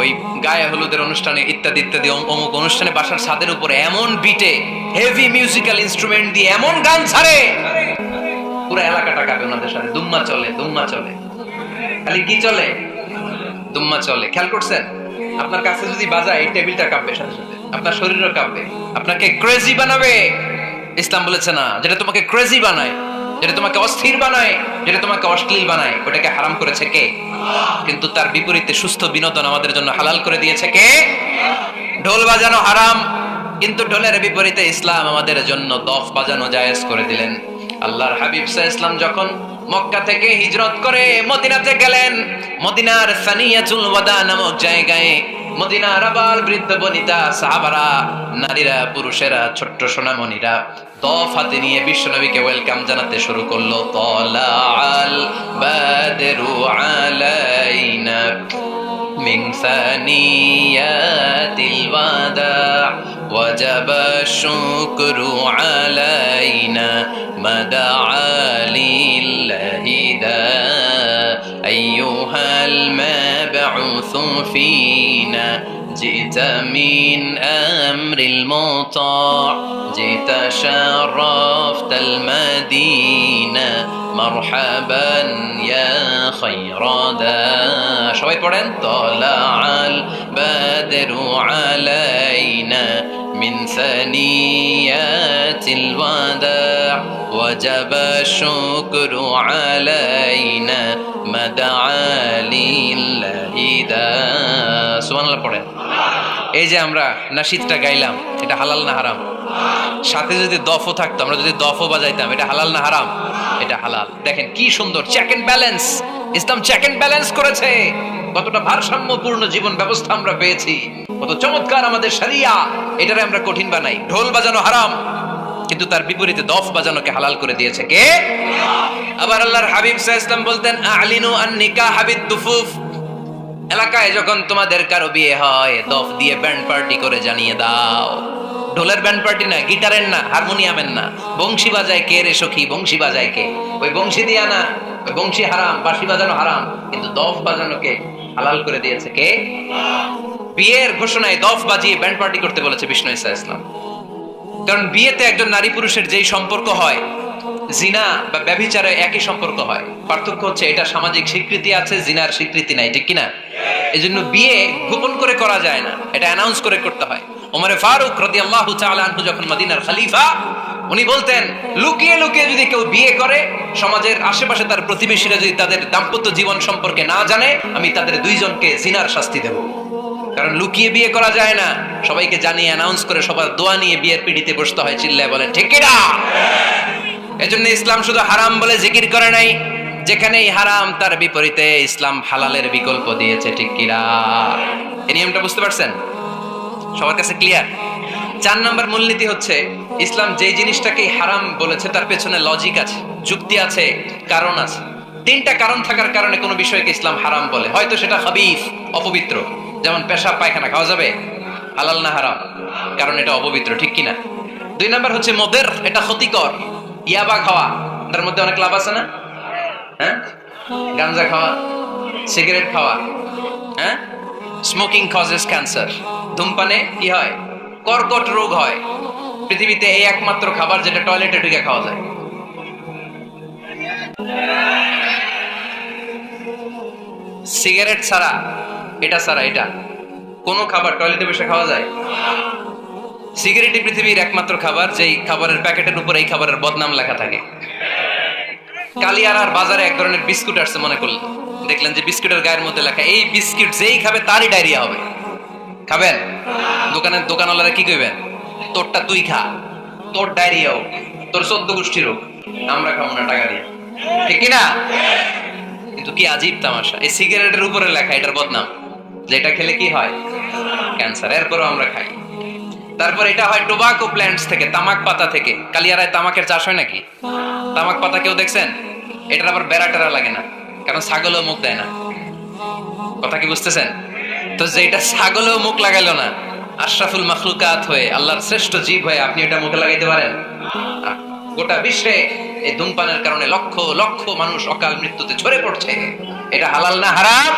ওই গায়ে হলুদের অনুষ্ঠানে ইত্যাদি ইত্যাদি অমুক অনুষ্ঠানে বাসার ছাদের উপরে এমন বিটে হেভি মিউজিক্যাল ইনস্ট্রুমেন্ট দিয়ে এমন গান ছাড়ে, পুরো এলাকাটা কাঁপে ওনাদের সাথে। দুম্মা চলে, দুম্মা চলে, খালি কি চলে? দুম্মা চলে। খেয়াল করছেন? আপনার কাছে যদি বাজায় এই টেবিলটা কাঁপবে, সাথে সাথে আপনার শরীরও কাঁপবে, আপনাকে ক্রেজি বানাবে। ইসলাম বলেছে না, যেটা তোমাকে ক্রেজি বানায়, যেটা তোমাকে অস্থির বানায়, যেটা তোমাকে অশ্লীল বানায়, ওটাকে হারাম করেছে কে? কিন্তু তার বিপরীতে সুস্থ বিনোদন আমাদের জন্য হালাল করে দিয়েছে কে? ঢোল বাজানো হারাম, কিন্তু ঢোলের বিপরীতে ইসলাম আমাদের জন্য দফ বাজানো জায়েজ করে দিলেন। আল্লাহর হাবিব সাল্লাল্লাহু আলাইহি ওয়াসাল্লাম যখন মক্কা থেকে হিজরত করে মদিনাতে গেলেন, মদিনার সানিয়াতুল ওয়াদা নামক জায়গায় মদিনার আবাল বৃদ্ধ বনিতা, সাহাবারা, নারীরা, পুরুষেরা, ছোট্ট সোনামণিরা দফ হাতে নিয়ে বিশ্বনবীকে ওয়েলকাম জানাতে শুরু করলো। তালাআল বাদরু আলাইনা মিন সানিয়াতিল ওয়াদা ওয়াজাবা শুকরু আলাইনা মাদআ লিল্লাহি দা আইয়ুহা أيها المبعوث فينا جئت من أمر المطاع جئت شرفت المدينة مرحبا يا خير داع সবাই পড়েন طلع البدر علينا من ثنيات الوداع وجب الشكر علينا ما دعا لله داع সুবহানাল্লাহ পড়েন। এই যে আমরা নাশিদটা গাইলাম, এটা হালাল না হারাম? সাথে যদি দফও থাকতো, আমরা যদি দফও বাজাইতাম, এটা হালাল না হারাম? এটা হালাল। দেখেন কি সুন্দর চেক এন্ড ব্যালেন্স, ইসলাম চেক এন্ড ব্যালেন্স করেছে। কতটা ভারসাম্যপূর্ণ জীবন ব্যবস্থা আমরা পেয়েছি, কত চমৎকার আমাদের শরিয়া। এটারে আমরা কঠিন বানাই। ঢোল বাজানো হারাম, কিন্তু তার বিপরীতে দফ বাজানোকে হালাল করে দিয়েছে কে? আবার আল্লাহর হাবিব সাল্লাল্লাহু আলাইহি ওয়াসাল্লাম বলতেন আ'লিনু আন-নিকাহ বিদ-দুফুফ, এলাকায় যখন তোমাদের কারো বিয়ে হয় দফ দিয়ে ব্যান্ড পার্টি করে জানিয়ে দাও। ঢোলের ব্যান্ড পার্টি না, গিটারের না, হারমোনিয়ামের না। বংশী বাজায় কে রে সখী? বংশী বাজায় কে? ওই বংশী দিয়া না, ওই বংশী হারাম, বাঁশি বাজানো হারাম, কিন্তু দফ বাজানোকে হালাল করে দিয়েছে কে? বিয়ের ঘোষণায় দফ বাজিয়ে ব্যান্ড পার্টি করতে বলেছে বিষ্ণু ঈসা ইসলাম। কারণ বিয়েতে একজন নারী পুরুষের যেই সম্পর্ক হয়, জিনা বা ব্যভিচারে একই সম্পর্ক হয়। পার্থক্য হচ্ছে এটা সামাজিক স্বীকৃতি আছে, জিনার স্বীকৃতি নাই, ঠিক কিনা? এজন্য বিয়ে গোপন করে করা যায় না, এটা অ্যানাউন্স করে করতে হয়। ওমরে ফারুক রাদিয়াল্লাহু তাআলা আনহু যখন মদিনার খলিফা, উনি বলতেন লুকিয়ে লুকিয়ে যদি কেউ বিয়ে করে, সমাজের আশেপাশে তার প্রতিবেশীরা যদি তাদের দাম্পত্য জীবন সম্পর্কে না জানে, আমি তাদের দুইজনকে জিনার শাস্তি দেব। কারণ লুকিয়ে বিয়ে করা যায় না, সবাইকে জানিয়ে অ্যানাউন্স করে সবার দোয়া নিয়ে বিয়ের পিড়িতে বসতে হয়। চিল্লায় বলেন ঠিক কিনা? এজন্য ইসলাম শুধু হারাম বলে জিকির করে নাই, যেখানেই হারাম তার বিপরীতে ইসলাম হালালের বিকল্প দিয়েছে, ঠিক কিনা? এই নিয়মটা বুঝতে পারছেন? সবার কাছে ক্লিয়ার? 4 নম্বর মূলনীতি হচ্ছে ইসলাম যে জিনিসটাকে হারাম বলেছে তার পেছনে লজিক আছে, যুক্তি আছে, কারণ আছে। 3টা কারণ থাকার কারণে কোনো বিষয়কে ইসলাম হারাম বলে। হয়তো সেটা খাবিস, অপবিত্র, যেমন পেশাব পায়খানা খাওয়া যাবে? হালাল না হারাম? কারণ এটা অপবিত্র, ঠিক কিনা? 2 নম্বর হচ্ছে মুদির, এটা ক্ষতিকর। ইয়াবা খাওয়া, তার মধ্যে অনেক লাভ আছে না? হ্যাঁ, গাঞ্জা খাওয়া, সিগারেট খাওয়া, হ্যাঁ, স্মোকিং কজেস ক্যান্সার। ধূমপানে কি হয়? কর্কট রোগ হয়। পৃথিবীতে এই একমাত্র খাবার যেটা টয়লেটে ঢুকে খাওয়া যায়। সিগারেট ছাড়া, এটা ছাড়া, এটা কোন খাবার টয়লেটে বসে খাওয়া যায়? সিগারেটই পৃথিবীর একমাত্র খাবার যেই খাবারের প্যাকেটের উপর এই খাবারের বদনাম লেখা থাকে। কালিয়ারার বাজারে এক ধরনের বিস্কুট আসছে, মনে করলেন, দেখলেন যে বিস্কুটের গায়ের মধ্যে লেখা এই বিস্কুট যেই খাবে তারই ডায়রিয়া হবে। খাবেন? দোকানওয়ালারা কি কইবেন? তোরটা তুই খা, তোর ডায়রিয়া হোক, তোর 14 গোষ্ঠীর হোক, আমরা খাবো না টাকা দিয়ে, ঠিক কিনা? কিন্তু কি আজীব তামাশা, এই সিগারেটের উপরে লেখা এটার বদনাম, যেটা খেলে কি হয়? ক্যান্সার। এরপরও আমরা খাই। তারপর এটা হয় টোবাকো প্ল্যান্টস থেকে, তামাক পাতা থেকে। কালিয়ারায় তামাকের চাষ হয় নাকি? তামাক পাতা কেউ দেখছেন? এটার আবার বেড়া টেরা লাগে না, কারণ ছাগলও মুখ দেয় না। কথা কি বুঝতেছেন? তো যেটা ছাগলও মুখ লাগাইলো না, আশরাফুল মাখলুকাত হয়ে, আল্লাহর শ্রেষ্ঠ জীব হয়ে আপনি এটা মুখে লাগাইতে পারেন? গোটা বিশ্বে এই ধূমপানের কারণে লক্ষ লক্ষ মানুষ অকাল মৃত্যুতে ঝরে পড়ছে। এটা হালাল না হারাম?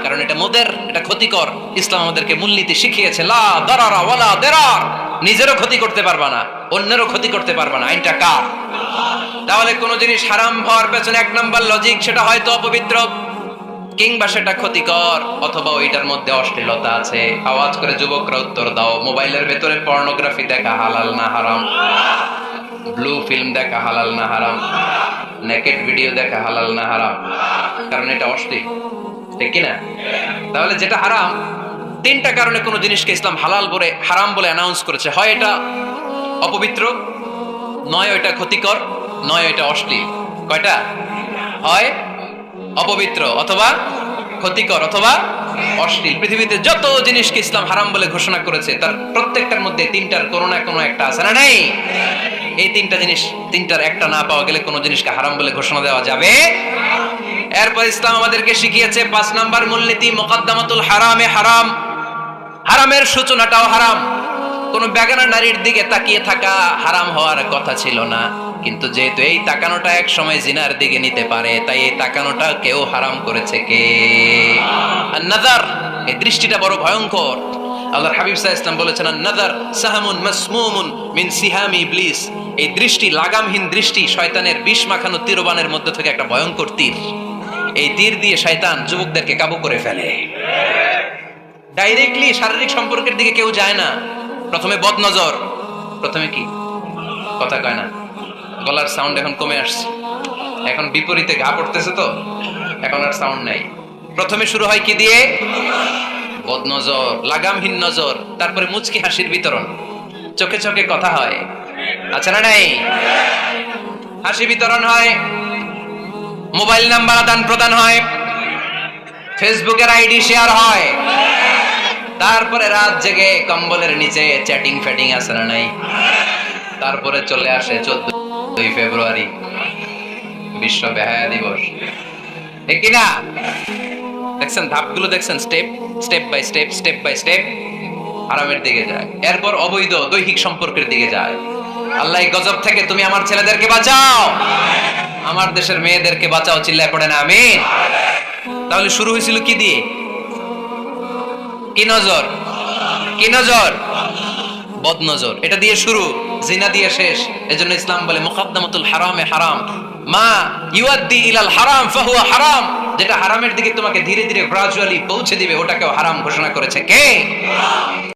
কারণ এটা মুদির, এটা ক্ষতিকর। ইসলাম আমাদেরকে মূলনীতি শিখিয়েছে, লা দারারা ওয়ালা দিরার। নিজেরও ক্ষতি করতে পারবা না, অন্যেরও ক্ষতি করতে পারবা না। আইনটা কার? তাহলে কোন জিনিস হারাম হওয়ার পেছনে 1 নম্বর লজিক, সেটা হয়তো অপবিত্র, কিংবা সেটা ক্ষতিকর, অথবা ওইটার মধ্যে অশ্লীলতা আছে। আওয়াজ করে যুবকরা উত্তর দাও, মোবাইলের ভেতরে পর্নোগ্রাফি দেখা হালাল না হারাম? ব্লু ফিল্ম দেখা হালাল না হারাম? নেকেড ভিডিও দেখা হালাল না হারাম? কারণ এটা অশ্লীল, ঠিক কিনা? তাহলে যেটা হারাম, 3টা কারণে কোন জিনিসকে ইসলাম হালাল বলে হারাম বলে অ্যানাউন্স করেছে। হয় এটা অপবিত্র, নয় ওইটা ক্ষতিকর, নয় ওইটা অশ্লীল। কয়টা? হয় অপবিত্র, অথবা ক্ষতিকর, অথবা অশ্লীল। পৃথিবীতে যত জিনিসকে ইসলাম হারাম বলে ঘোষণা করেছে তার প্রত্যেকটার মধ্যে 3টার কোনো না কোনো একটা আছে না? নাই? এই 3টা জিনিস, 3টার একটা না পাওয়া গেলে কোনো জিনিসকে হারাম বলে ঘোষণা দেওয়া যাবে? এরপর ইসলাম আমাদেরকে শিখিয়েছে 5 নাম্বার মূলনীতি, মুকদ্দামাতুল হারামে হারাম। হারামের সূচনাটাও হারাম। কোন বেগানা নারীর দিকে তাকিয়ে থাকা হারাম হওয়ার কথা ছিল না। কিন্তু যেহেতু এই তাকানোটা এক সময় জিনার দিকে নিতে পারে, তাই এই তাকানোটা কেউ হারাম করেছে কে? আন-নাযার, এই দৃষ্টিটা বড় ভয়ঙ্কর। আল্লাহর হাবিব সাল্লাল্লাহু আলাইহি ওয়াসাল্লাম বলেছেন, আন-নাযার সাহামুন মাসমুমুন মিন সিহামি ইবলিস। এই দৃষ্টি, লাগামহীন দৃষ্টি, শয়তানের বিষ মাখানো তীরবানের মধ্যে থেকে একটা ভয়ঙ্কর তীর। এই তীর দিয়ে শয়তান যুবকদেরকে কাবু করে ফেলে। ডাইরেক্টলি শারীরিক সম্পর্কের দিকে কেউ যায় না, প্রথমে বদনজর, প্রথমে কি কথা কয় না, গলার সাউন্ড এখন কমে আসছে, এখন বিপরীতে ঘা পড়তেছে, তো এখন আর সাউন্ড নাই। প্রথমে শুরু হয় কি দিয়ে? বদনজর, লাগামহীন নজর, তারপরে মুচকি হাসির বিতরণ, চোখে চোখে কথা হয়, আচ্ছা না নাই? হাসি বিতরণ হয়, মোবাইল নাম্বার আদান প্রদান হয়, ফেসবুকের আইডি শেয়ার হয়, তারপরে রাত জেগে কম্বলের নিচে চ্যাটিং ফ্যাটিং আছে না নাই? তারপরে চলে আসে 14 ফেব্রুয়ারি, বিশ্ব বেহায়া দিবস, ঠিক কি না? দেখছেন ধাপগুলো, দেখছেন step step by step, step by step হারামের দিকে যায়, এরপর অবৈধ দৈহিক সম্পর্কের দিকে যায়। আল্লাহ এই গজব থেকে তুমি আমার ছেলেদেরকে বাঁচাও, আমার দেশের মেয়েদেরকে বাঁচাও, চিল্লায় পড়ে না আমিন। তাহলে শুরু হয়েছিল কি দিয়ে? কি নজর? কি নজর? বদনজর, এটা দিয়ে শুরু, জিনা দিয়ে শেষ। এজন্য ইসলাম বলে মুকাদ্দামাতুল হারামে হারাম, মা ইউআদ্দি ইলাল হারাম ফাহুয়া হারাম। যেটা হারামের দিকে তোমাকে ধীরে ধীরে গ্রাজুয়ালি পৌঁছে দিবে, ওটাকেও হারাম ঘোষণা করেছে কে?